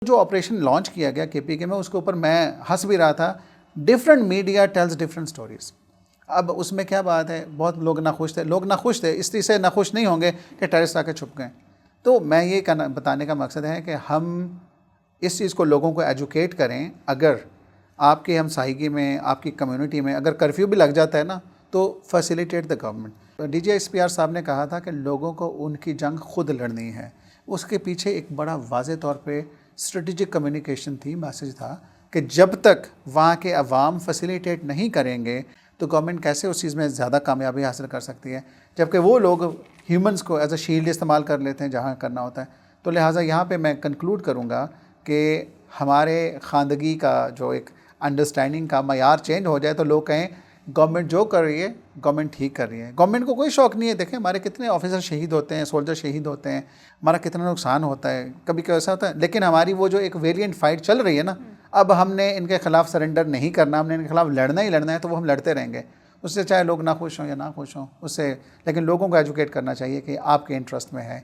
जो operation launch किया गया केपीके में, उसके ऊपर मैं हंस भी रहा था। Different media tells different stories. अब उसमें क्या बात है, बहुत लोग नाखुश थे, लोग नाखुश थे, इस चीज़ से नाखुश नहीं होंगे कि टेररिस्ट आके छुप गए। तो मैं ये बताने का मकसद है कि हम इस चीज़ को लोगों को एजुकेट करें। अगर आपकी हमसायगी में, आपकी कम्युनिटी में अगर कर्फ्यू भी लग जाता है ना, तो फैसिलिटेट द गवर्नमेंट। DGSPR साहब ने कहा था कि लोगों को उनकी जंग खुद लड़नी है। उसके पीछे एक बड़ा वाज़े तौर पे स्ट्रेटजिक कम्युनिकेशन थी, मैसेज था कि जब तक वहाँ के अवाम फैसिलिटेट नहीं करेंगे तो गवर्नमेंट कैसे उस चीज़ में ज़्यादा कामयाबी हासिल कर सकती है, जबकि वो लोग ह्यूमंस को एज अ शील्ड इस्तेमाल कर लेते हैं जहाँ करना होता है। तो लिहाजा यहाँ पे मैं कंक्लूड करूँगा कि हमारे ख़ानदगी का जो एक अंडरस्टैंडिंग का मयार चेंज हो जाए तो लोग कहें गवर्नमेंट जो कर रही है गवर्नमेंट ठीक कर रही है। गवर्नमेंट को कोई शौक़ नहीं है। देखें हमारे कितने ऑफिसर शहीद होते हैं, सोल्जर शहीद होते हैं, हमारा कितना नुकसान होता है, कभी कभी ऐसा होता है। लेकिन हमारी वो जो एक वेरिएंट फाइट चल रही है ना, अब हमने इनके खिलाफ सरेंडर नहीं करना, हमने इनके खिलाफ लड़ना ही लड़ना है, तो वो हम लड़ते रहेंगे। उससे चाहे लोग ना खुश हों या ना खुश हों उससे, लेकिन लोगों को एजुकेट करना चाहिए कि आपके इंटरेस्ट में है